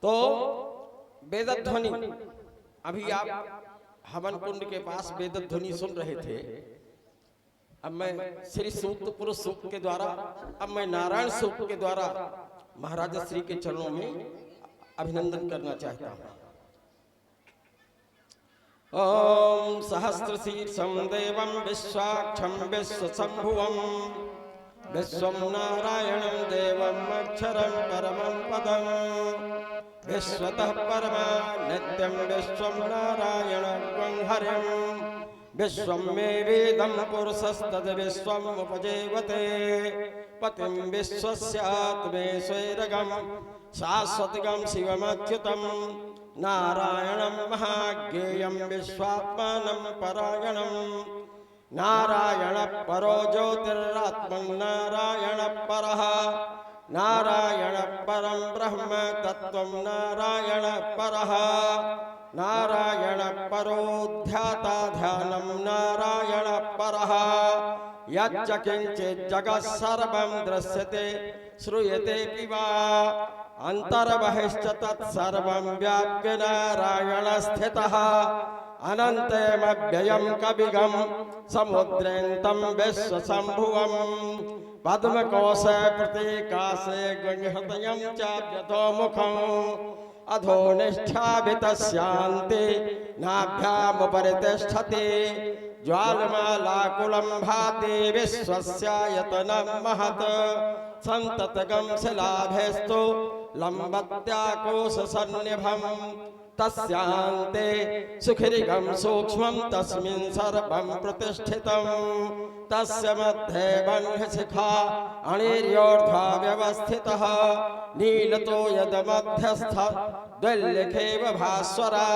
तो वेदध्वनि, अभी आप हवन कुंड के पास वेदध्वनि सुन रहे थे। अब मैं श्री सूक्त पुरुष सूक्त के द्वारा, अब मैं नारायण सूक्त के द्वारा महाराज श्री के चरणों में अभिनंदन करना चाहता हूँ। ओम सहस्रशीर्षं देवं विश्वाक्षं विश्वशंभुवं विश्वं नारायणं देवं अक्षरं परमं पदं विश्वतः परमा नित्यं विश्वं नारायणं हरिं विश्वं मे वेदं पुरुषस्तद् विश्वम् उपजेवते पतिं विश्वस्यात्मे स्वैरगं शाश्वतिगं शिवमच्युतं नारायणं महाज्ञेयं विश्वात्मानं परायणं नारायण परो ज्योतिरात्मं नारायण परः नारायण परं ब्रह्म तत्त्वं नारायण परः नारायण परो ध्याता ध्यानं नारायण परः यच्च किञ्चित् जगत् सर्वं दृश्यते श्रूयते पिवा अंतर्बहिश्च तत्सर्वं व्याप्य नारायण स्थितः अनन्तमव्ययं कविगं समुद्रेन्तं विश्वशंभुवं पद्मकोश प्रतीकासे गृह्यतयं चाभ्यतोमुखम् अधो निष्ठाभितस्यान्ते नाभ्यामुपरि तिष्ठति ज्वालमालाकुलं भाति विश्वस्यायतनं महत् संततगं शिलाभेस्तु लम्बत्याकोशसन्निभं तस्यान्ते सुखिरिगं सूक्ष्मं तस्मिन् सर्वं प्रतिष्ठितं तस्य मध्ये बह्निशिखा अणिर्योर्ध्वा व्यवस्थितः नीलतो यदमध्यस्थ द्वैल्लिखेव भास्वरा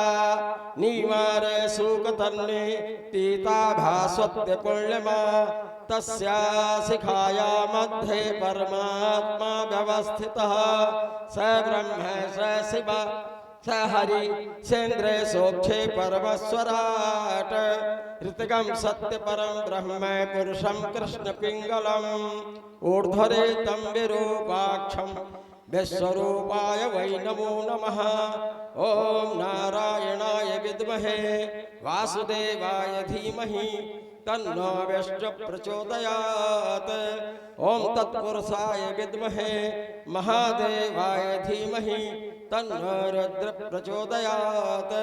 नीवारे सूकतन्ने तीता भास्वत्य पुण्यमा तस्या शिखाया मध्ये परमात्मा व्यवस्थितः स ब्रह्म स शिव स हरि सेन्द्रे सोक्षे परमस्वराट ऋतगं सत्य परम ब्रह्म पुरुषं कृष्ण पिंगलम् ऊर्ध्वरे तं विरूपाक्षं विश्वरूपाय वै नमो नमः। ओम नारायणाय विद्महे वासुदेवाय धीमहि तन्नो विष्णु प्रचोदयात्। ओम तत्पुरुषाय विद्महे महादेवाय धीमहि तन्नो रुद्र प्रचोदयात्।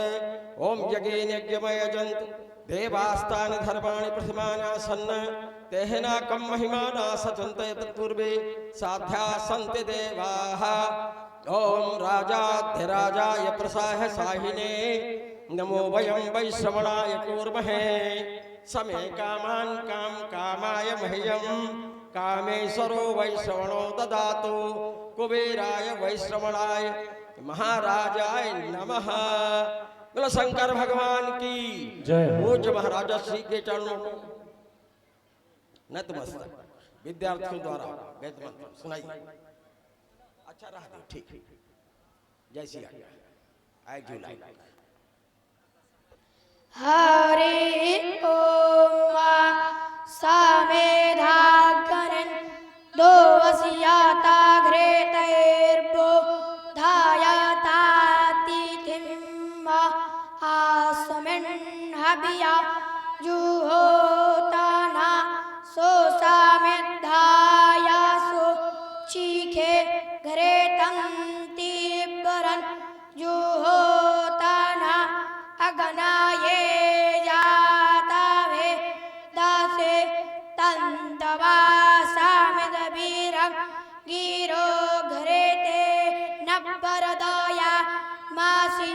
ओम यज्ञेन यज्ञमय जंत देवास्तानि धर्माणि प्रथमानासन्न तेहनाकं महिमाना सचन्त तत्पूर्वे साध्या सन्ति देवाः। ओम राजाधिराजाय प्रसाह साहिने नमो वयं वैश्रवणाय कूर्महे समे कामान् काम कामाय मह्यं कामेश्वरो वैश्रवणो ददातु कुबेराय वैश्रवणाय महाराजाय नमः। बोलो शंकर भगवान की जय। पूज्य महाराजा श्री के चरणों में नतमस्तक विद्यार्थियों द्वारा वेद मंत्र सुनाई। अच्छा रहा दो, ठीक जय श्री राम। आए जुलाई हरे ओम सामेधाकरन् दो वसियाता घृतैर्बो धायतातिथिं आसमिन् हविया जुहोताना सो सामेधायासो चीखे घृतं तीव्रन् जुहोताना अगनाये जातावे दासे तन्तवासामिदवीरं गिरो घरेते नब्बरदया मासि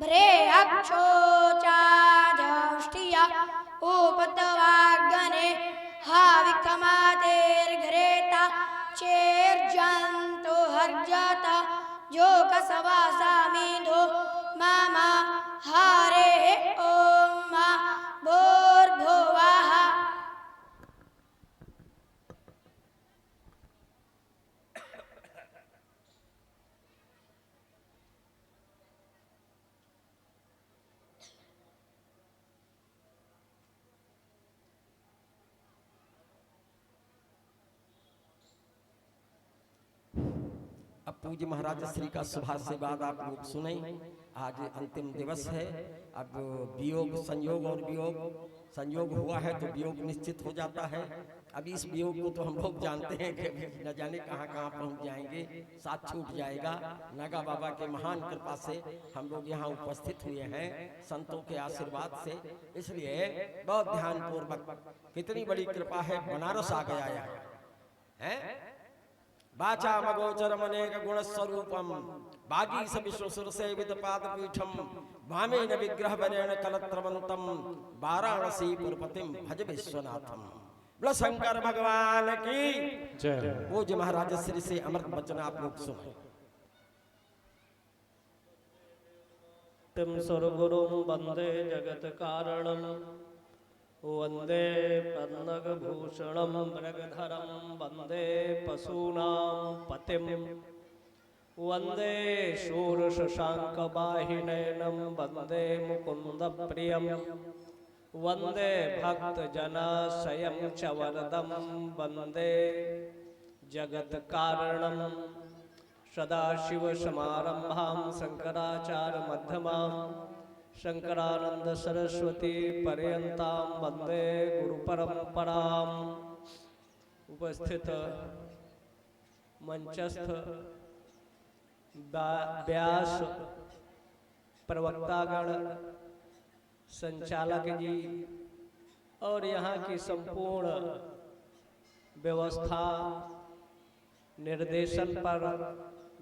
भ्रे अक्षोचाजष्टिया उपतवागने हाविकमादेर्घरेता चेर्जन्तो हर्जता जोकसवासामिधो मामा हरे ओम भूर्भुवः। अब पूज्य महाराज श्री का शुभाशीर्वाद आप लोग सुने। आज अंतिम दिवस है। अब वियोग संयोग और वियोग, संयोग हुआ है तो वियोग निश्चित हो जाता है। अब इस वियोग को तो हम लोग जानते हैं कि न जाने कहाँ कहाँ पहुँच जाएंगे, साथ छूट जाएगा। नागा बाबा के महान कृपा से हम लोग यहाँ उपस्थित हुए हैं संतों के आशीर्वाद से, इसलिए बहुत ध्यान पूर्वक। कितनी बड़ी कृपा है, बनारस आ गया है। वाचा मगोचर मनेक गुण स्वरूपम बागी स विश्वसुर सेवित पाद पीठम वामेन विग्रह वरेण कलत्रवंतम वाराणसी पुरपतिम भज विश्वनाथम। बोलो शंकर भगवान की जय। पूज्य महाराज श्री से अमृत वचन आप लोग सुनो। तिम सुरगुरुं वंदे जगत कारणं वंदे पन्नगभूषणं मृगधरं वंदे पशूनां पतिं वंदे शूरशशाङ्कवाहिनैनं वंदे मुकुन्दप्रियं वंदे भक्तजनाश्रयं च वरदं वंदे जगत्कारणं सदाशिवसमारम्भां शङ्कराचार्यमध्यमाम् शंकरानंद सरस्वती पर्यंतां वंदे गुरु परंपराम्। उपस्थित मंचस्थ व्यास प्रवक्तागण, संचालक जी और यहाँ की संपूर्ण व्यवस्था निर्देशन पर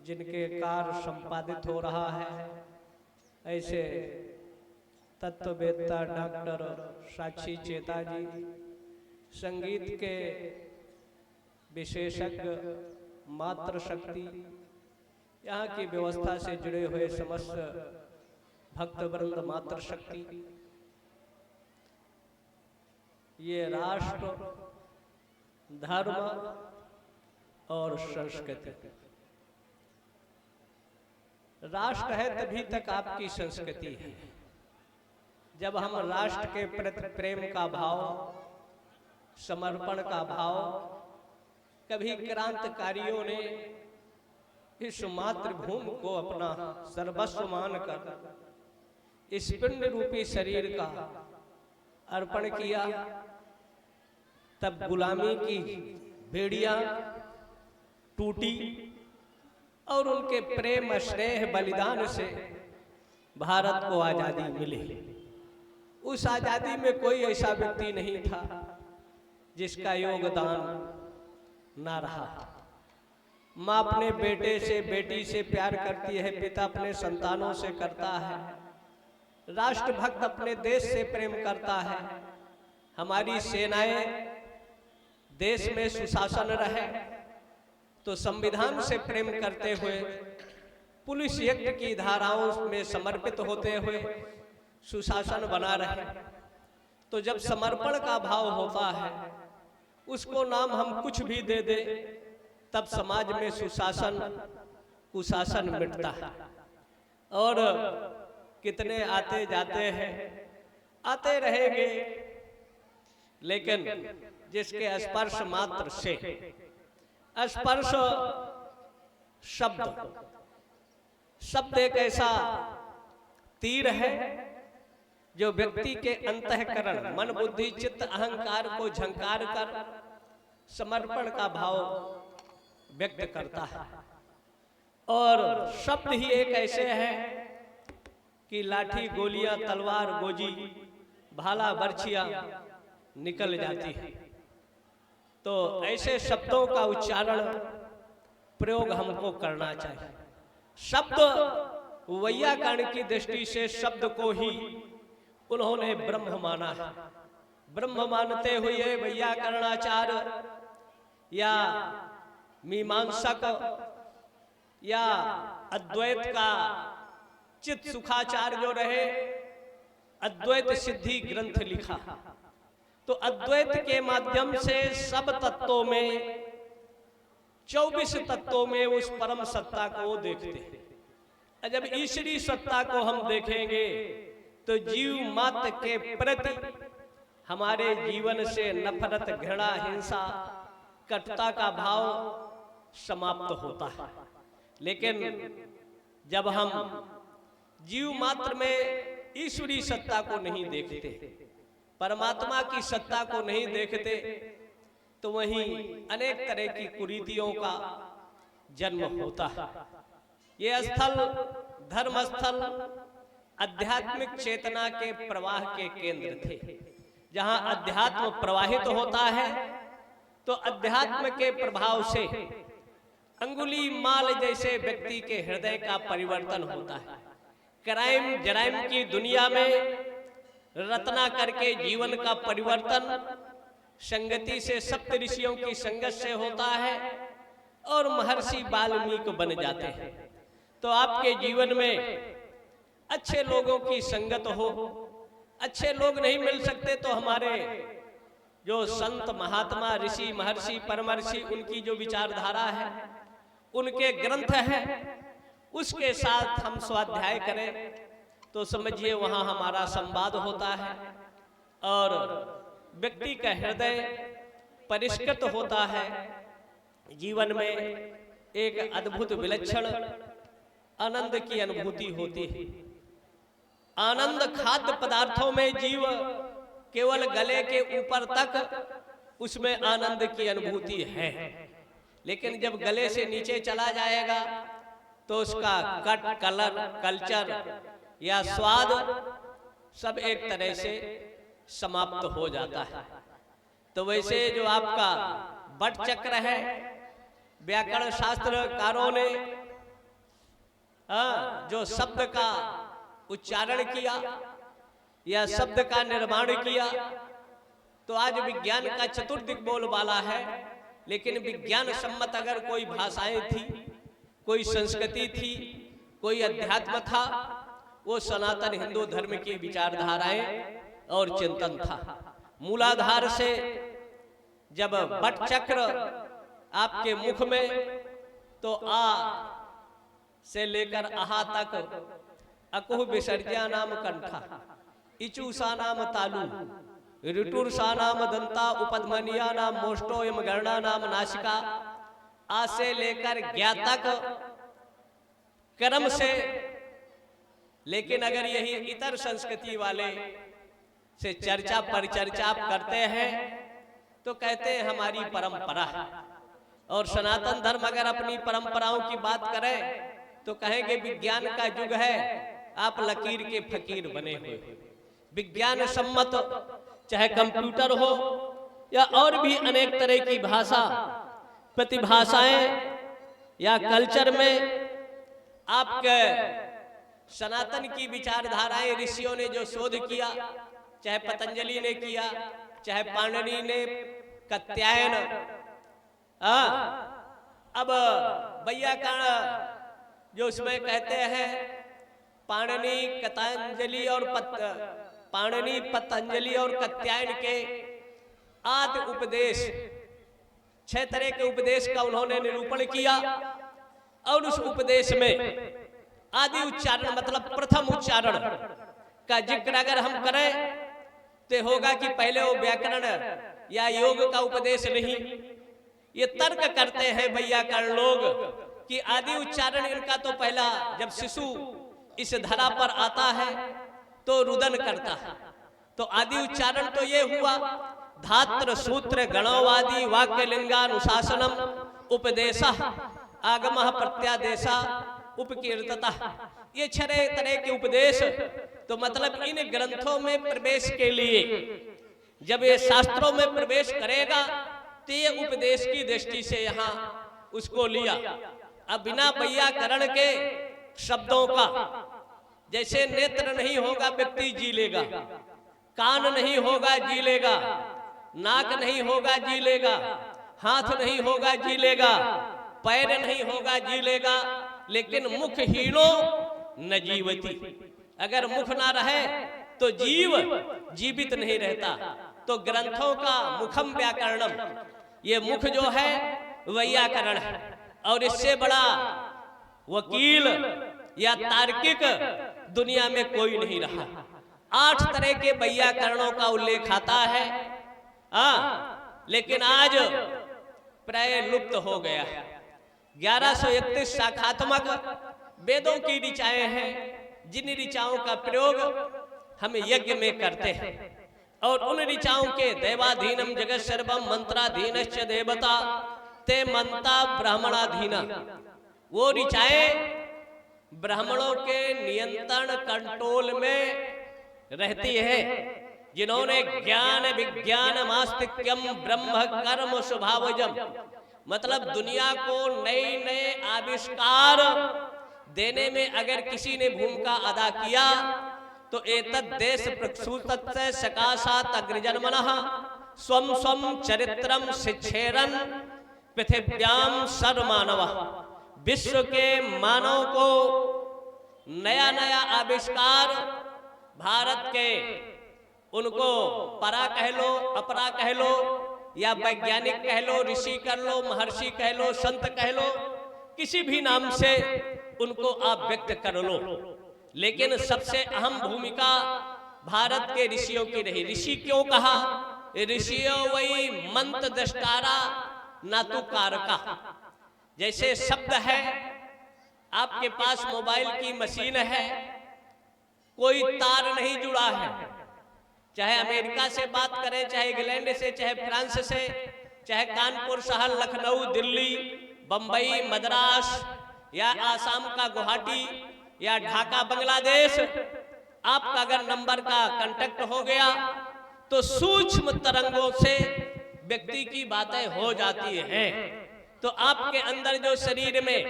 जिनके कार्य संपादित हो रहा है, ऐसे तत्ववेत्ता डॉक्टर साक्षी चेता जी, संगीत के विशेषज्ञ मातृशक्ति, यहाँ की व्यवस्था से जुड़े हुए समस्त भक्तवृंद मातृशक्ति, ये राष्ट्र, धर्म और संस्कृति। राष्ट्र है तभी तक आपकी संस्कृति है। जब हम राष्ट्र के प्रति प्रेम का भाव, समर्पण का भाव, कभी क्रांतिकारियों ने इस मातृभूमि को अपना सर्वस्व मानकर इस पिंड रूपी शरीर का अर्पण किया, तब गुलामी की बेड़ियां टूटी और उनके प्रेम स्नेह बलिदान से भारत को आजादी मिली। उस आजादी में कोई ऐसा व्यक्ति नहीं था जिसका योगदान ना रहा। माँ अपने बेटे से, बेटी से प्यार करती है, पिता अपने संतानों से करता है, राष्ट्रभक्त अपने देश से प्रेम करता है। हमारी सेनाएं देश में सुशासन रहे तो संविधान से प्रेम करते हुए, पुलिस एक्ट की धाराओं में समर्पित होते हुए सुशासन बना रहे। तो जब समर्पण का भाव होता है, उसको नाम हम कुछ भी दे दे, तब समाज में सुशासन कुशासन मिटता है। और कितने आते जाते हैं, आते रहेंगे, लेकिन जिसके स्पर्श मात्र से, स्पर्श शब्द एक ऐसा तीर है जो व्यक्ति के अंतःकरण, मन बुद्धि चित्त अहंकार को झंकार कर समर्पण का भाव व्यक्त करता है। और शब्द ही एक ऐसे हैं कि लाठी गोलियां तलवार गोजी भाला बर्छियां निकल जाती है। तो ऐसे शब्दों का उच्चारण प्रयोग हमको करना चाहिए। शब्द वैयाकरण की दृष्टि से शब्द को ही उन्होंने ब्रह्म माना है। ब्रह्म मानते हुए वैयाकरणाचार्य या मीमांसक या अद्वैत का चित्त सुखाचार्य जो रहे, अद्वैत सिद्धि ग्रंथ लिखा। तो अद्वैत के माध्यम से सब तत्वों में, 24 तत्वों में उस परम सत्ता को देखते हैं। जब ईश्वरी सत्ता को हम देखेंगे तो जीव मात्र के प्रति हमारे जीवन से नफरत, घृणा, हिंसा, कटुता का भाव समाप्त होता है। लेकिन जब हम जीव मात्र में ईश्वरीय सत्ता को नहीं देखते, परमात्मा की सत्ता को नहीं देखते, तो वहीं अनेक तरह की कुरीतियों का जन्म होता है। ये स्थल, धर्म स्थल आध्यात्मिक चेतना के प्रवाह के केंद्र थे। जहां अध्यात्म प्रवाहित होता है तो अध्यात्म के प्रभाव से अंगुली माल जैसे व्यक्ति के हृदय का परिवर्तन होता है। क्राइम जराइम की दुनिया में रत्ना करके जीवन का परिवर्तन संगति से, सप्त ऋषियों की संगत से होता है और महर्षि वाल्मीकि बन जाते हैं। तो आपके जीवन में अच्छे लोगों की संगत हो, अच्छे लोग नहीं मिल सकते तो हमारे जो संत महात्मा ऋषि महर्षि परमर्षि उनकी जो विचारधारा है, उनके ग्रंथ है, उसके साथ हम स्वाध्याय करें तो समझिए वहां हमारा संवाद होता है और व्यक्ति का हृदय परिष्कृत होता है। जीवन में एक अद्भुत विलक्षण आनंद की अनुभूति होती है। आनंद खाद्य पदार्थों में जीव केवल गले के ऊपर तक उसमें आनंद की अनुभूति है, लेकिन जब गले से नीचे चला जाएगा तो उसका कट, कलर, कल्चर या स्वाद सब एक तरह से समाप्त हो जाता है। तो वैसे जो आपका बट चक्र है, व्याकरण शास्त्रकारों ने जो शब्द का उच्चारण किया या शब्द का निर्माण किया, तो आज विज्ञान का चतुर्दिक बोलबाला है, लेकिन विज्ञान सम्मत अगर कोई भाषाएं थी, कोई संस्कृति थी, कोई अध्यात्म था, वो सनातन हिंदू धर्म की विचारधाराएं और चिंतन था। मूलाधार से जब बट चक्र आपके मुख में, तो आ से लेकर आहा तक अकुह विसर्ज्या नाम कंठा, इचूसा नाम तालु, ऋटुरसा नाम दंता, उपधमनिया नाम मोष्टो, एम गणना नाम नासिका, आ से लेकर ज्ञा तक कर्म से। लेकिन अगर यही इतर संस्कृति वाले से चर्चा परिचर्चा आप करते हैं तो कहते हैं हमारी परंपरा है, और सनातन धर्म अगर अपनी परंपराओं की बात करें तो कहेंगे विज्ञान का युग है, आप लकीर के फकीर बने हुए। विज्ञान सम्मत चाहे कंप्यूटर हो या और भी अनेक तरह की भाषा प्रतिभाषाएं या कल्चर में आपके सनातन की विचारधाराएं ऋषियों ने जो शोध किया, चाहे पतंजलि ने किया, चाहे पाणिनि ने, कात्यायन, अब वैयाकरण जो उसमें कहते हैं पाणिनि कतांजलि और पाणिनि पतंजलि और कात्यायन के आदि उपदेश, 6 तरह के उपदेश का उन्होंने निरूपण किया। और उस उपदेश में आदि उच्चारण मतलब प्रथम उच्चारण का जिक्र अगर हम करें तो होगा कि पहले वो व्याकरण या योग का उपदेश नहीं। ये तर्क करते हैं वैयाकरण लोग कि आदि उच्चारण इनका तो पहला, जब शिशु इस धरा पर आता है तो रुदन करता है, तो आदि उच्चारण तो ये हुआ धात्र सूत्र गणोवादी वाक्य लिंगानुशासनम उपदेशा आगमः प्रत्यादेशा उपकीर्तता, ये 6 तरह के उपदेश। तो मतलब इन ग्रंथों में प्रवेश के लिए जब ये शास्त्रों में प्रवेश करेगा तो ये उपदेश की दृष्टि से यहाँ उसको लिया। अब बिना वैयाकरण के शब्दों का, जैसे नेत्र नहीं होगा व्यक्ति जी लेगा, कान नहीं होगा जी लेगा, नाक नहीं होगा जी लेगा, हाथ नहीं होगा जी लेगा, पैर नहीं होगा जी लेगा, लेकिन मुख हीनो न जीवती, अगर मुख ना रहे तो जीव जीवित नहीं रहता। तो ग्रंथों का मुखम व्याकरणम, ये मुख जो है वैयाकरण है, और इससे बड़ा वकील या तार्किक दुनिया में कोई नहीं रहा। 8 तरह के वैयाकरणों का उल्लेख आता है, लेकिन आज प्राय लुप्त हो गया है। 1131 शाखात्मक वेदों की ऋचाएं हैं, जिन ऋचाओं का प्रयोग हम यज्ञ में करते हैं। और उन ऋचाओं के देवाधीनम जगत सर्वम मंत्राधीनश्च देवता ते मंता ब्राह्मणाधीना, वो ऋचाएं ब्राह्मणों के नियंत्रण कंट्रोल में रहती है, जिन्होंने ज्ञान विज्ञान मास्तिक्यम ब्रह्म कर्म स्वभावजम, मतलब दुनिया को नए नए आविष्कार देने में अगर किसी ने भूमिका अदा किया तो एतद् देश प्रसूतत् सकाशात् अग्रजन्मनः स्वम स्वम चरित्रम शिक्षेरन पृथिव्याम सर्वमानवः, विश्व के मानव को नया नया आविष्कार भारत के, उनको परा कह लो अपरा कह लो या वैज्ञानिक कह लो, ऋषि कर लो, महर्षि कह लो, संत कह लो, किसी भी नाम से उनको आप व्यक्त कर लो, लेकिन सबसे अहम भूमिका भारत के ऋषियों की रही। ऋषि क्यों कहा? ऋषियों वही मंत्र दृष्टारा ना तो कारका। जैसे शब्द है, आपके पास मोबाइल की मशीन है, कोई तार नहीं जुड़ा है, चाहे अमेरिका से बात करें, चाहे इंग्लैंड से, चाहे फ्रांस से, चाहे कानपुर शहर, लखनऊ, दिल्ली, बंबई, मद्रास या आसाम का गुवाहाटी या ढाका बांग्लादेश, आपका अगर नंबर का कांटेक्ट हो गया तो सूक्ष्म तरंगों से व्यक्ति की बातें हो जाती हैं। तो आपके अंदर जो शरीर में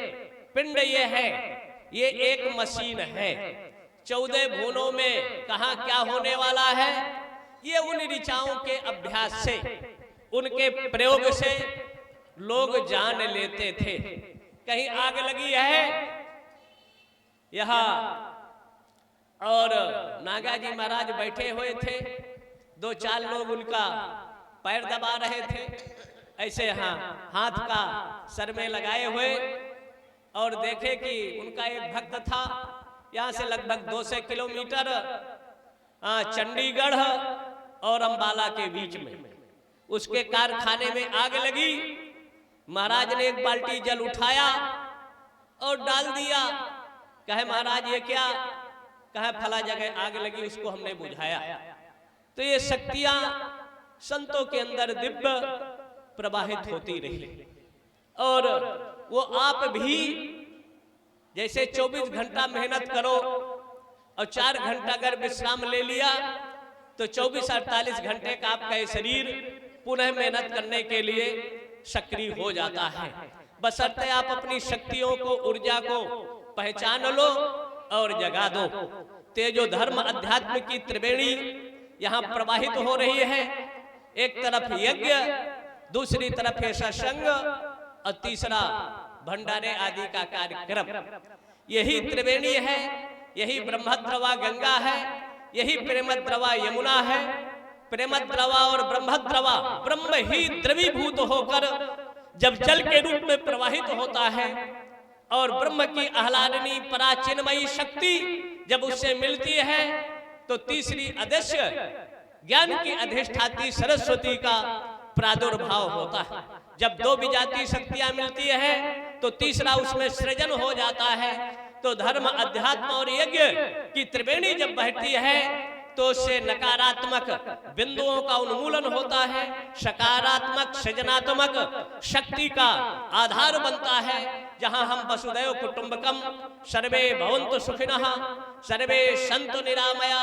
पिंड ये है, ये एक मशीन है। 14 भुवनों में कहाँ क्या होने वाला है, ये उन ऋचाओं के अभ्यास से, उनके प्रयोग से लोग जान लेते थे। कहीं आग लगी है यहाँ, और नागा जी महाराज बैठे हुए थे, 2-4 लोग उनका पैर दबा रहे थे, ऐसे हाथ का सर में लगाए हुए, और देखे कि उनका एक भक्त था, यहाँ से लगभग 200 किलोमीटर चंडीगढ़ और अंबाला के बीच में, उसके कारखाने में आग लगी। महाराज ने एक बाल्टी जल उठाया और डाल दिया। कहे महाराज ये क्या? कहे फला जगह आग लगी, उसको हमने बुझाया। तो ये शक्तियां संतों के अंदर दिव्य प्रवाहित होती रही, और वो आप भी जैसे 24 घंटा मेहनत करो और 4 घंटा अगर विश्राम ले लिया तो 24-48 घंटे का आपका शरीर पुनः मेहनत करने के लिए सक्रिय हो जाता है। बशर्ते आप अपनी शक्तियों को, ऊर्जा को पहचान लो और जगा दो। तेजो धर्म अध्यात्म की त्रिवेणी यहाँ प्रवाहित हो रही है। एक तरफ यज्ञ, दूसरी तरफ है सत्संग, और तीसरा भंडारे आदि का कार्यक्रम। यही त्रिवेणी है, यही ब्रह्मद्रवा गंगा है, यही प्रेमद्रवा यमुना है। प्रेमद्रवा और ब्रह्मद्रवा, ब्रह्म ही द्रवीभूत होकर जब जल के रूप में प्रवाहित होता है, और ब्रह्म की आह्लादनी पराचिन्मयी शक्ति जब उससे मिलती है, तो तीसरी अदृश्य ज्ञान की अधिष्ठात्री सरस्वती का प्रादुर्भाव होता है। जब 2 विजातीय शक्तियां मिलती है तो तीसरा उसमें सृजन हो जाता है। तो धर्म, अध्यात्म और यज्ञ की त्रिवेणी जब बहती है तो उससे नकारात्मक बिंदुओं का उन्मूलन होता है, सकारात्मक सृजनात्मक शक्ति का आधार बनता है। जहां हम वसुदैव कुटुंबकम सर्वे भवन्तु सुखिनः सर्वे सन्तु निरामया,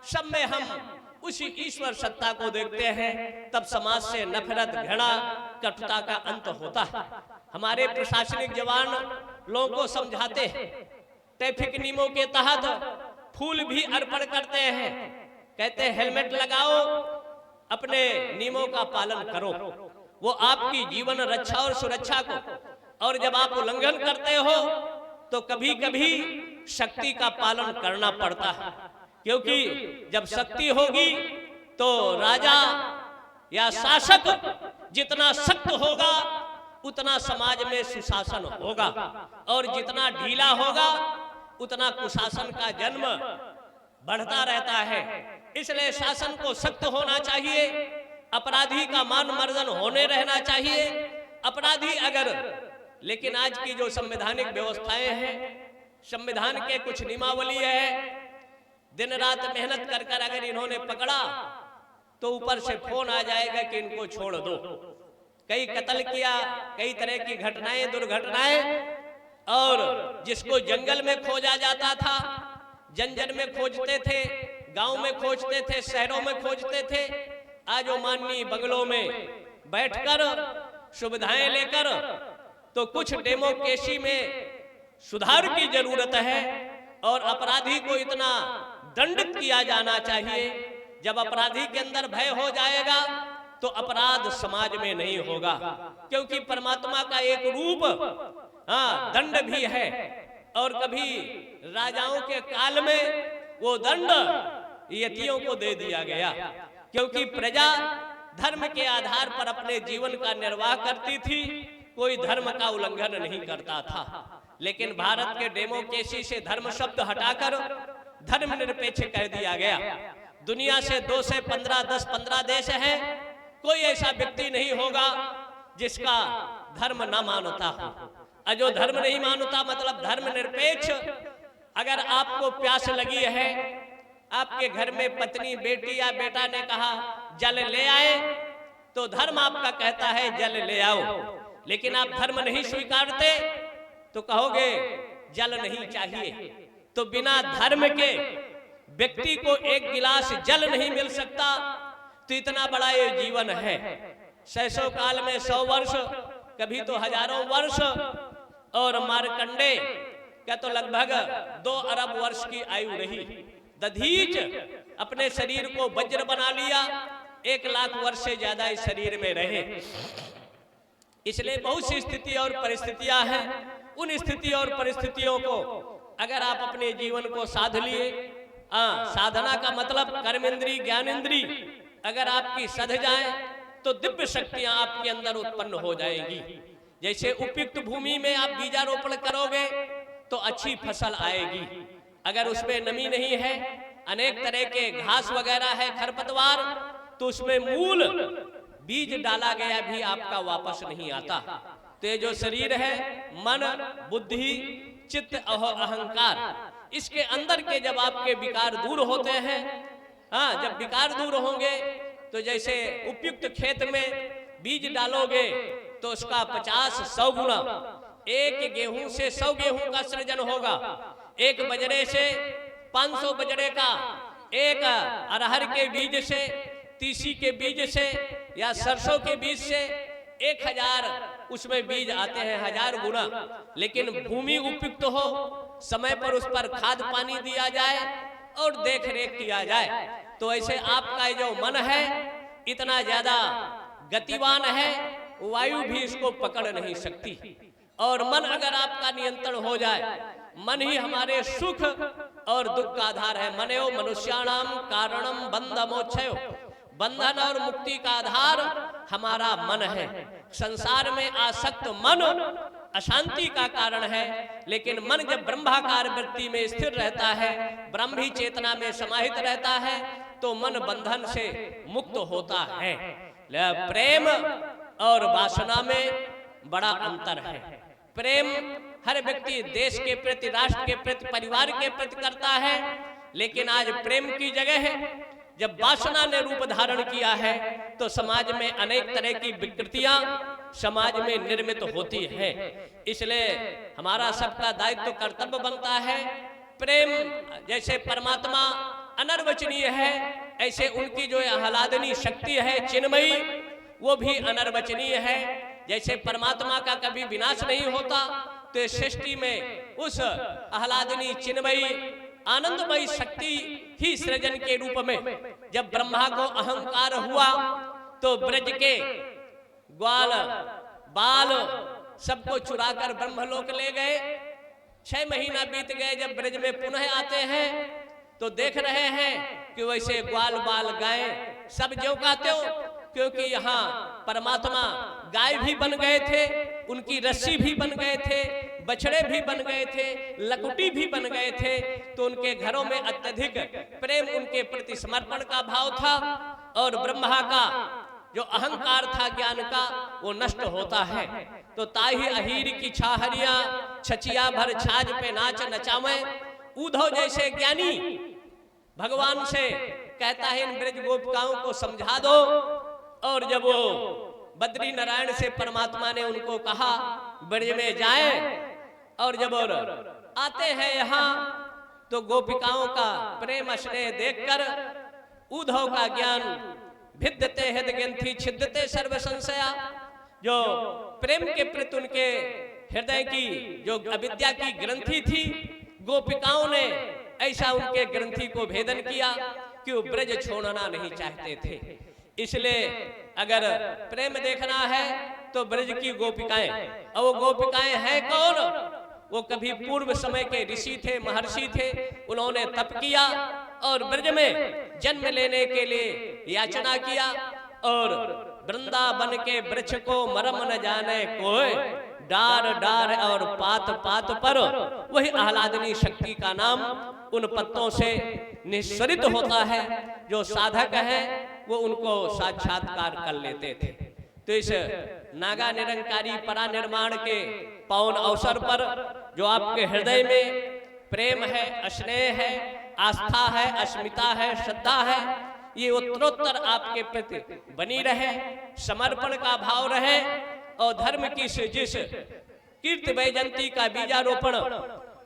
सब में हम उसी ईश्वर सत्ता को देखते हैं, तब समाज से नफरत, घृणा, कटुता का अंत होता है। हमारे प्रशासनिक जवान लोगों को समझाते हैं, ट्रैफिक नियमों के तहत फूल भी अर्पण करते हैं, कहते हैं हेलमेट लगाओ, अपने नियमों का पालन करो, वो आपकी जीवन रक्षा और सुरक्षा को। और जब आप उल्लंघन करते हो तो कभी कभी शक्ति का पालन करना पड़ता है, क्योंकि जब शक्ति होगी तो राजा या शासक जितना सख्त होगा उतना समाज में सुशासन होगा, और जितना ढीला होगा उतना कुशासन का जन्म बढ़ता रहता है। इसलिए शासन को सख्त होना चाहिए, अपराधी का मान मर्दन होने रहना चाहिए। अपराधी अगर लेकिन आज की जो संवैधानिक व्यवस्थाएं हैं, संविधान के कुछ नियमावली है, दिन रात मेहनत कर कर अगर इन्होंने पकड़ा तो ऊपर से फोन आ जाएगा कि इनको छोड़ दो। कई कत्ल किया, कई तरह की घटनाएं, दुर्घटनाएं, और जिसको जंगल में खोजा जाता था, जंजर में खोजते थे, गांव में खोजते थे, शहरों में खोजते थे, आज वो माननीय बंगलों में बैठकर सुविधाएं लेकर, तो कुछ डेमोक्रेसी में सुधार की जरूरत है और अपराधी को इतना दंडित किया जाना चाहिए। जब अपराधी के अंदर भय हो जाएगा तो अपराध समाज में नहीं होगा, क्योंकि परमात्मा का एक रूप दंड भी है। और कभी राजाओं के काल में वो दंड यतियों को दे दिया गया, क्योंकि प्रजा धर्म के आधार पर अपने जीवन का निर्वाह करती थी, कोई धर्म का उल्लंघन नहीं करता था। लेकिन भारत के डेमोक्रेसी से धर्म शब्द हटाकर धर्मनिरपेक्ष कह दिया गया। दुनिया से 2 से 15, 10-15 देश हैं, कोई ऐसा व्यक्ति नहीं होगा जिसका धर्म न मानता हो। जो धर्म नहीं मानता मतलब धर्मनिरपेक्ष। अगर आपको प्यास लगी है, आपके घर में पत्नी, बेटी या बेटा ने कहा जल ले आए, तो धर्म आपका कहता है जल ले आओ। लेकिन आप धर्म नहीं स्वीकारते तो कहोगे जल नहीं चाहिए। तो बिना धर्म के व्यक्ति को एक गिलास जल नहीं मिल सकता। तो इतना बड़ा ये जीवन है। 600 काल में 100 वर्ष, कभी तो हजारों वर्ष, और मार्कंडे का तो लगभग 2 अरब वर्ष की आयु रही। दधीच अपने शरीर को वज्र बना लिया, 1 लाख वर्ष से ज्यादा इस शरीर में रहे। इसलिए बहुत सी स्थिति और परिस्थितियां हैं। उन स्थिति और परिस्थितियों को अगर आप अपने जीवन को साध लिए, साधना का मतलब कर्मेंद्री, ज्ञानेंद्री अगर आपकी सध जाए तो दिव्य शक्तियां आपके अंदर उत्पन्न हो जाएगी। जैसे उपयुक्त भूमि में आप बीजारोपण करोगे तो अच्छी फसल आएगी। अगर उसमें नमी नहीं है, अनेक तरह के घास वगैरह है, खरपतवार, तो उसमें मूल बीज डाला गया भी आपका वापस नहीं आता। तो ये जो शरीर है, मन, बुद्धि, चित्त और अहंकार, इसके अंदर के जब आपके विकार दूर होते हैं, जब विकार दूर होंगे तो जैसे उपयुक्त खेत में बीज डालोगे तो उसका 50-100 गुना, एक गेहूं से 100 गेहूं का सृजन होगा, एक बजरे से 500 बजरे का, एक अरहर के बीज से, तीसी के बीज से या सरसों के बीज से 1000 उसमें बीज आते हैं, 1000 गुना। लेकिन भूमि उपयुक्त हो, समय पर उस पर खाद पानी दिया जाए और देख रेख किया जाए, तो ऐसे आपका जो मन है इतना ज्यादा गतिवान है, वायु भी इसको पकड़ नहीं सकती। और मन अगर आपका नियंत्रण हो जाए, मन ही हमारे सुख और दुख का आधार है। मनो मनुष्याणाम कारणम बंध मोक्षयो, बंधन और मुक्ति का आधार हमारा मन है। संसार में आसक्त मन अशांति का कारण है, लेकिन मन जब ब्रह्माकार वृत्ति में स्थिर रहता है, ब्रह्मी चेतना में समाहित रहता है, तो मन बंधन से मुक्त होता है। प्रेम और वासना में बड़ा अंतर है। प्रेम हर व्यक्ति देश के प्रति, राष्ट्र के प्रति, परिवार के प्रति करता है, लेकिन आज प्रेम की जगह जब वासना ने रूप धारण किया है तो समाज में अनेक तरह की विकृतियां समाज में निर्मित होती हैं। इसलिए हमारा सबका दायित्व, कर्तव्य बनता है, प्रेम जैसे परमात्मा अनर्वचनीय है, ऐसे उनकी जो आह्लादनी शक्ति है चिन्मयी, वो भी अनर्वचनीय है। जैसे परमात्मा का कभी विनाश नहीं होता, तो सृष्टि में उस आह्लादनी चिन्मयी आनंदमयी शक्ति ही सृजन के रूप में जब ब्रह्मा को अहंकार हुआ तो ब्रज के ग्वाल बाल सबको चुराकर ब्रह्मलोक ले गए। 6 महीना बीत गए, जब ब्रज में पुनः आते हैं तो देख रहे हैं कि वैसे ग्वाल बाल गाय सब ज्यों का त्यों, क्योंकि यहाँ परमात्मा गाय भी बन गए थे, उनकी रस्सी भी बन गए थे, बछड़े भी बन गए थे, लकुटी भी बन गए थे। तो उनके घरों में अत्यधिक प्रेम, उनके प्रति समर्पण का भाव था। और ब्रह्मा का जो अहंकार था ज्ञान का वो नष्ट होता है। तो ताही अहीर की छाहरिया छचिया भर छाज पे नाच नचावे। उद्धव जैसे ज्ञानी भगवान से कहता है इन ब्रज गोपिकाओं को समझा दो। और जब वो बद्री नारायण से परमात्मा ने उनको कहा ब्रज में जाए, और जब आते हैं यहाँ तो गोपिकाओं का प्रेम स्नेह देखकर उद्धव का ज्ञान भिद्यते हृदय ग्रंथि छिद्यते सर्व संशया, जो प्रेम के प्रति उनके हृदय की जो अविद्या की ग्रंथि थी, गोपिकाओं ने ऐसा उनके ग्रंथि को भेदन किया कि वो ब्रज छोड़ना नहीं चाहते थे। इसलिए अगर प्रेम देखना है तो ब्रज की गोपिकाएं, और वो गोपिकाएं हैं कौन? वो कभी पूर्व समय के ऋषि थे, महर्षि थे, उन्होंने तप किया और ब्रज में जन्म लेने के लिए याचना किया। और वृंदावन के वृक्ष को मरम न जाने कोई, डार डार और पात पात पर वही आह्लादनी शक्ति का नाम उन पत्तों से निस्सरित होता है। जो साधक है वो उनको साक्षात्कार कर लेते थे। तो इस नागा निरंकारी परा निर्माण के पावन अवसर पर जो आपके हृदय में प्रेम है, स्नेह है, आस्था है, अस्मिता है, श्रद्धा है, ये उत्तरोत्तर आपके प्रति बनी रहे, समर्पण का भाव रहे। और धर्म की जिस कीर्ति वैजयंती का बीजारोपण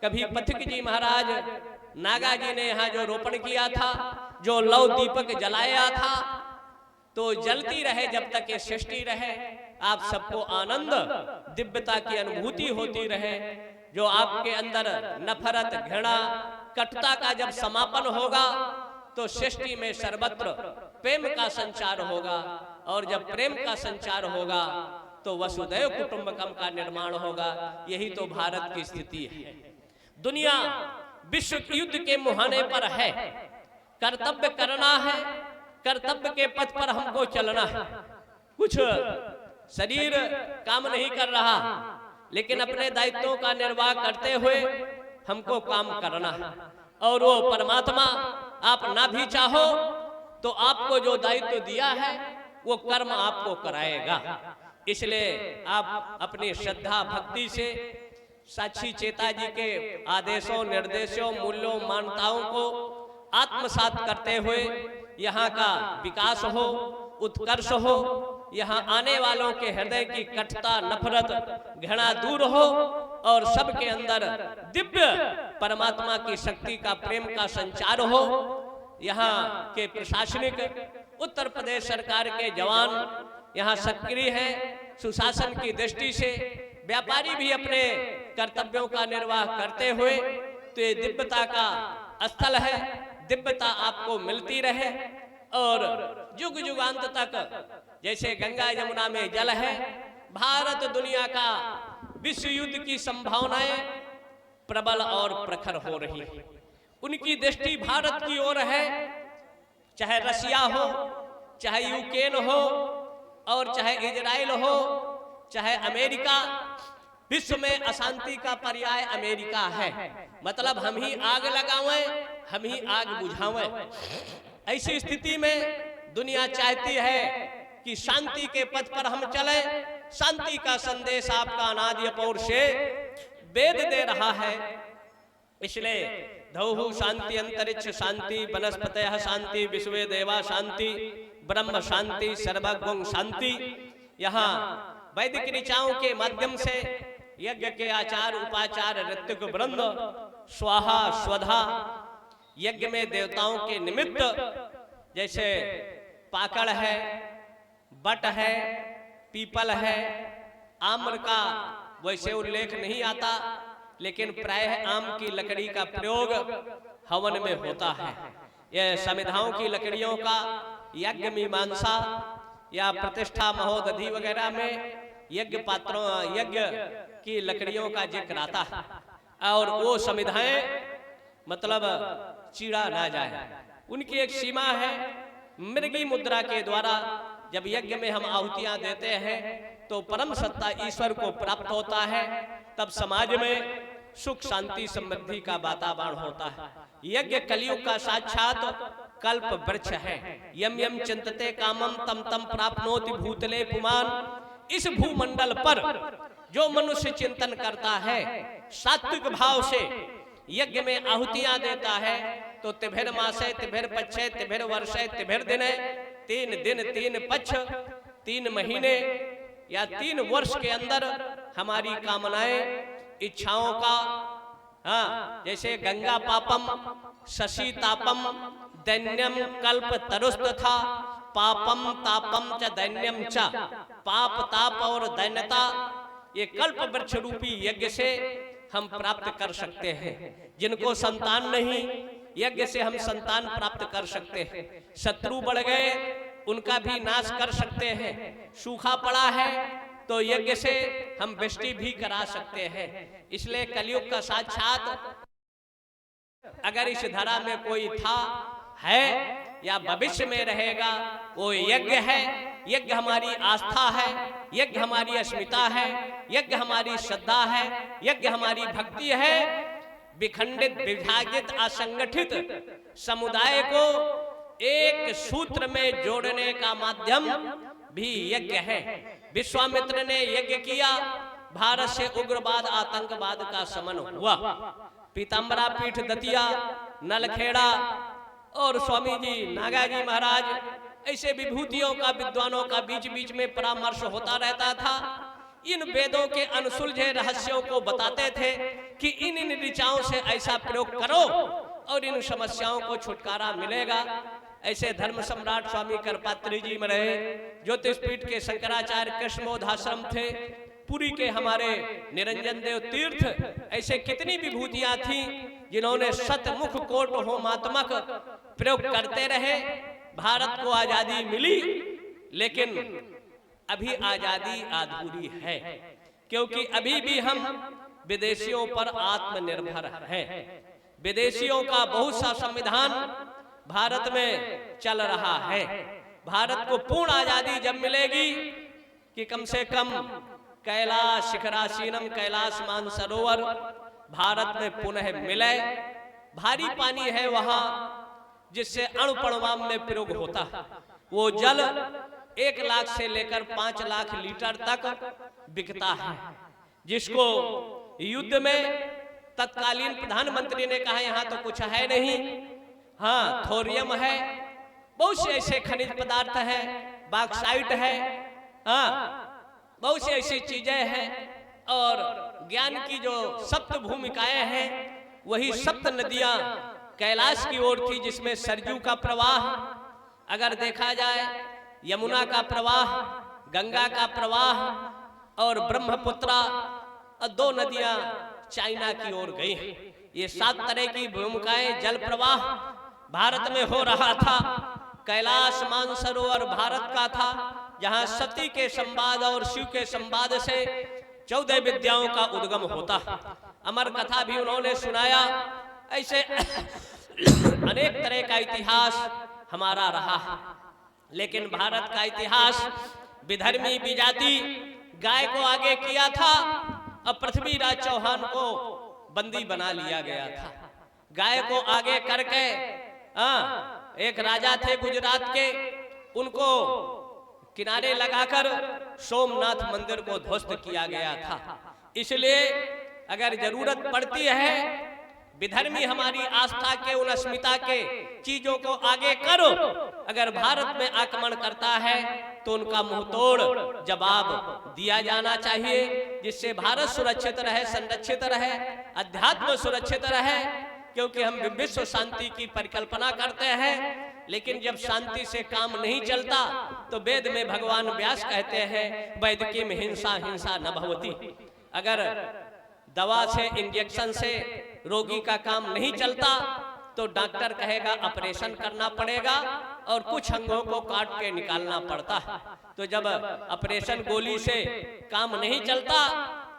कभी पथिक जी महाराज नागा जी ने यहाँ जो रोपण किया था, जो लौ दीपक जलाया था, तो जलती रहे जब तक ये सृष्टि रहे। आप सबको आनंद दिव्यता की अनुभूति होती रहे। जो आपके अंदर नफरत, घृणा, कटुता का जब समापन होगा तो सृष्टि में सर्वत्र प्रेम का संचार होगा। और जब प्रेम का संचार होगा तो वसुदैव कुटुंबकम का निर्माण होगा। यही तो भारत की स्थिति है। दुनिया विश्व युद्ध के मुहाने पर है। कर्तव्य करना है, कर्तव्य के पथ पर हमको चलना है। कुछ शरीर काम नहीं कर रहा, लेकिन अपने दायित्वों का निर्वाह करते हुए हमको काम करना है। और वो परमात्मा आप ना भी चाहो तो आपको जो दायित्व दिया है वो कर्म आपको कराएगा। इसलिए आप अपनी श्रद्धा भक्ति से साक्षी चेता जी के आदेशों, निर्देशों, मूल्यों, मान्यताओं को आत्मसात करते हुए यहाँ का विकास हो, उत्कर्ष हो, यहाँ आने वालों के हृदय की कटुता, नफरत, घृणा दूर हो और सबके अंदर दिव्य परमात्मा की शक्ति का, प्रेम का संचार हो। यहाँ के प्रशासनिक उत्तर प्रदेश सरकार के जवान यहाँ सक्रिय हैं। सुशासन की दृष्टि से व्यापारी भी अपने कर्तव्यों का निर्वाह करते हुए, तो ये दिव्यता का स्थल है। दिव्यता आपको मिलती रहे और युग युगांत तक जैसे गंगा यमुना में जल है, भारत दुनिया का विश्व युद्ध की संभावनाएं प्रबल और प्रखर हो रही है। उनकी दृष्टि भारत की ओर है। चाहे रशिया हो, चाहे यूक्रेन हो, और चाहे इजराइल हो, चाहे अमेरिका। विश्व में अशांति का पर्याय अमेरिका है। मतलब हम ही आग लगावें, हम ही आग बुझावें। ऐसी स्थिति में दुनिया चाहती है कि शांति के पथ पर हम चलें। शांति का संदेश आपका अनादि अपौर से वेद दे रहा है। इसलिए धौहु शांति, अंतरिक्ष शांति, वनस्पतयः शांति, विश्वे देवा शांति, ब्रह्म शांति, सर्वगुण शांति। यहाँ वैदिक ऋचाओं के माध्यम से यज्ञ के आचार, उपाचार, ऋत्विक वृंद स्वाहा स्वधा यज्ञ में देवताओं के निमित्त, जैसे पाकड़ है, बट है, पीपल है, आम्र का वैसे उल्लेख नहीं आता, लेकिन प्रायः आम की लकड़ी का प्रयोग हवन में होता है। यह समिधाओं की लकड़ियों का यज्ञ मीमांसा या प्रतिष्ठा महोदधि वगैरह में यज्ञ पात्रों, यज्ञ की लकड़ियों का जिक्र आता है। और वो समिधाएं मतलब चीड़ा ना जाए, उनकी एक सीमा है। मृगी मुद्रा के द्वारा जब यज्ञ में हम आहुतियां देते हैं तो परम सत्ता ईश्वर को प्राप्त होता है। तब समाज में सुख शांति समृद्धि का वातावरण होता है। यज्ञ कलयुग का साक्षात कल्प वृक्ष है। यम यम चिंतते कामम तम तम प्राप्नोति भूतले पुमान। इस भूमंडल पर जो मनुष्य चिंतन करता है, सात्विक भाव से यज्ञ में आहुतियां देता है, तो तिभिर मासे तिभिर पक्षे तिभिर वर्षे तिभिर दिने, 3 दिन 3 पक्ष 3 महीने या 3 वर्ष के अंदर हमारी कामनाएं इच्छाओं का, हाँ, जैसे गंगा पापम शशि तापम दैन्यम कल्प तरुस्त था, पापम तापम च दैन्यम च, पाप ताप और दैन्यता ये कल्प वृक्ष रूपी यज्ञ से हम प्राप्त कर सकते हैं। जिनको संतान नहीं, यज्ञ से हम संतान प्राप्त कर सकते हैं। शत्रु बढ़ गए, उनका भी नाश कर सकते हैं। सूखा पड़ा है तो यज्ञ से हम वृष्टि भी करा सकते हैं। इसलिए कलयुग का साक्षात अगर इस धरा में कोई था, है या भविष्य में रहेगा, वो यज्ञ है। यज्ञ हमारी आस्था है, यज्ञ हमारी अस्मिता है, यज्ञ हमारी श्रद्धा है, यज्ञ हमारी भक्ति है। विखंडित विभाजित असंगठित समुदाय को एक सूत्र में जोड़ने का माध्यम भी यज्ञ है। विश्वामित्र ने यज्ञ किया, भारत से उग्रवाद आतंकवाद का शमन हुआ। पीताम्बरा पीठ दतिया, नलखेड़ा और स्वामी जी नागाजी महाराज, ऐसे विभूतियों का, विद्वानों का बीच बीच में परामर्श होता रहता था। इन वेदों के अनसुलझे रहस्यों को बताते थे कि इन ऋचाओं से ऐसा प्रयोग करो और इन समस्याओं को छुटकारा मिलेगा। ऐसे धर्म सम्राट स्वामी करपात्री जी में रहे, ज्योतिष पीठ के शंकराचार्य कृष्णमोधाश्रम थे, पुरी के हमारे निरंजन देव तीर्थ, ऐसे कितनी विभूतियां थी जिन्होंने शतमुख कोट होमात्मक प्रयोग करते रहे। भारत को आजादी मिली, लेकिन अभी आजादी अधूरी है, क्योंकि अभी भी हम विदेशियों पर आत्मनिर्भर हैं। विदेशियों का बहुत सा संविधान भारत में चल रहा है। भारत को पूर्ण आजादी जब मिलेगी कि कम से कम कैलाश शिखरासीनम कैलाश मानसरोवर भारत में पुनः मिले। भारी पानी है वहां जिससे अणुपरमाणु में प्रयोग होता है। वो जल 1 लाख से लेकर 5 लाख लीटर तक बिकता है, जिसको युद्ध में तत्कालीन प्रधानमंत्री ने कहा यहाँ तो कुछ है नहीं, हाँ थोरियम है, बहुत से ऐसे खनिज पदार्थ है, बॉक्साइट है, हाँ बहुत सी ऐसी चीजें हैं। और ज्ञान की जो सप्त भूमिकाएं हैं, वही सप्त नदियां कैलाश की ओर थी, जिसमें सरजू का प्रवाह अगर देखा जाए, यमुना का प्रवाह, गंगा का प्रवाह और ब्रह्मपुत्रा, 2 नदियां चाइना की ओर गई हैं। ये 7 तरह की भूमिकाएं जल प्रवाह भारत में हो रहा था। कैलाश मानसरोवर भारत का था, जहां सती के संवाद और शिव के संवाद से 14 विद्याओं का उद्गम होता। अमर कथा भी उन्होंने सुनाया। ऐसे अनेक तरह का इतिहास हमारा रहा है, लेकिन भारत का इतिहास विधर्मी विजाति गाय को आगे किया था और पृथ्वीराज चौहान को बंदी बना लिया गया था। गाय को आगे करके एक राजा थे गुजरात के, उनको किनारे लगाकर सोमनाथ मंदिर को ध्वस्त किया गया था। इसलिए अगर जरूरत पड़ती है, विधर्मी हमारी आस्था के उन अस्मिता के चीजों को आगे करो, अगर भारत में आक्रमण करता है तो उनका मुंहतोड़ जवाब दिया जाना चाहिए, जिससे भारत सुरक्षित रहे, संरक्षित रहे, अध्यात्म सुरक्षित रहे। क्योंकि हम विश्व शांति की परिकल्पना करते हैं, लेकिन जब शांति से काम नहीं चलता तो वेद में भगवान व्यास कहते हैं, वैदिकी में हिंसा हिंसा न भवति। अगर दवा से, इंजेक्शन से रोगी का काम नहीं चलता तो डॉक्टर कहेगा ऑपरेशन करना पड़ेगा और कुछ अंगों को काट के निकालना पड़ता है। तो जब ऑपरेशन गोली से काम नहीं चलता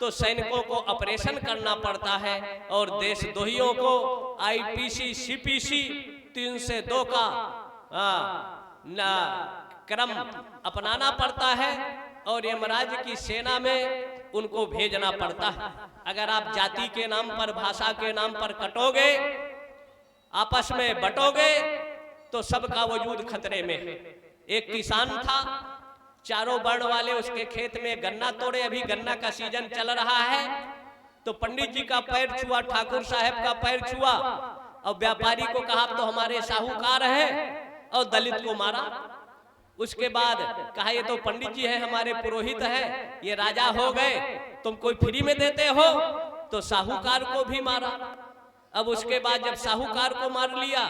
तो सैनिकों को ऑपरेशन करना पड़ता है और देशद्रोहियों को आईपीसी सीपीसी 302 का क्रम अपनाना पड़ता है। और यमराज की सेना में उनको भेजना पड़ता है। अगर आप जाति के नाम पर, भाषा के नाम पर कटोगे, आपस में बटोगे, तो सबका वजूद खतरे में है। एक किसान था, चारों वर्ण वाले उसके खेत में गन्ना तोड़े, अभी गन्ना का सीजन चल रहा है, तो पंडित जी का पैर छुआ, ठाकुर साहब का पैर छुआ, और व्यापारी को कहा तो हमारे साहूकार हैं, और दलित को मारा। उसके बाद कहा ये तो पंडित जी हैं, हमारे पुरोहित हैं, ये राजा हो गए, तुम कोई फ्री में देते हो, तो साहूकार को भी मारा। अब उसके बाद जब साहूकार को मार लिया,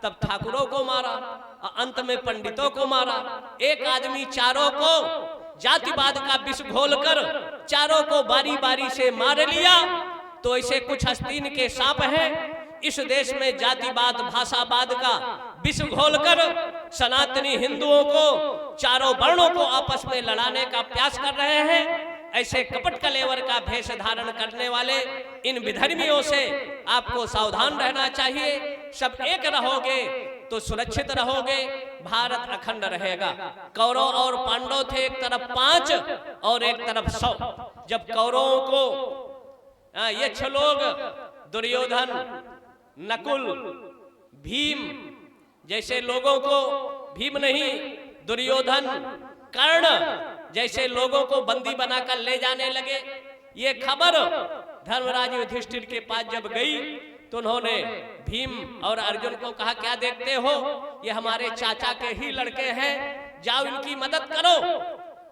तब ठाकुरों को मारा, और अंत में पंडितों को मारा। एक आदमी चारों को जातिवाद का विष घोलकर चारों को बारी बारी से मार लिया। तो ऐसे कुछ आस्तीन के सांप हैं इस देश में जातिवाद, भाषावाद का विष घोलकर सनातनी हिंदुओं को, चारों वर्णों को आपस में लड़ाने का प्रयास कर रहे हैं। ऐसे कपट कलेवर का भेष धारण करने वाले इन विधर्मियों से आपको सावधान रहना चाहिए। सब एक रहोगे तो सुरक्षित रहोगे, भारत अखंड रहेगा। कौरव और पांडव थे, एक तरफ 5 और एक तरफ 100। जब कौरवों को ये 6 लोग, दुर्योधन, नकुल, भीम जैसे लोगों को, भीम नहीं, दुर्योधन, कर्ण जैसे लोगों को बंदी बनाकर ले जाने लगे। ये खबर धर्मराज युधिष्ठिर के पास जब गई, तो उन्होंने भीम और अर्जुन को कहा, क्या देखते हो, ये हमारे चाचा के ही लड़के हैं, जाओ इनकी मदद करो।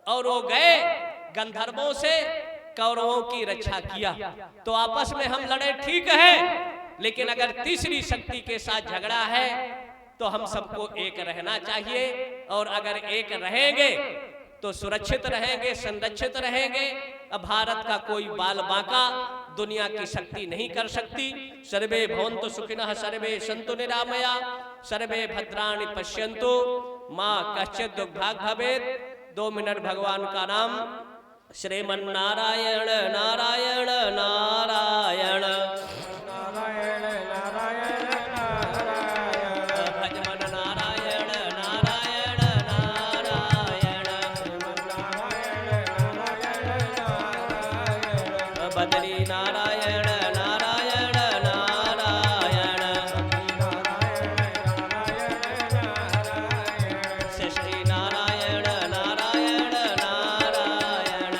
और वो गए, गंधर्वों से कौरवों की रक्षा किया। तो आपस में हम लड़े ठीक है, लेकिन अगर तीसरी शक्ति के साथ झगड़ा है तो हम सबको एक रहना चाहिए। और अगर एक रहेंगे तो सुरक्षित रहेंगे, संरक्षित रहेंगे। अब भारत का कोई बाल बांका दुनिया की शक्ति नहीं कर सकती। सर्वे भवन्तु सुखिनः, सर्वे सन्तु निरामया, सर्वे भद्राणि पश्यन्तु, मां कश्चित् दुर्भाग् भवेत्। 2 मिनट भगवान का नाम। श्रीमन्नारायण नारायण नारायण, नारायण नारायण नारायण, भजमन नारायण नारायण नारायण, नारायण नारायण नारायण, बदरी नारायण नारायण नारायण, सृष्टि नारायण नारायण नारायण,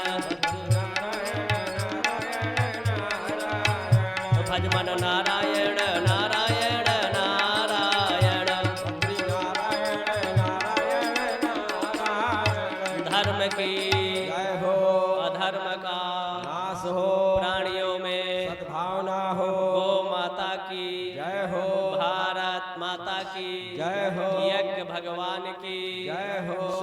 भजमन नारायण नारायण नारायण। धर्म की जय हो, अधर्म का नाश हो, प्राणियों में सद्भावना हो, गौ माता की जय हो, भारत माता की जय हो, यज्ञ भगवान की जय हो।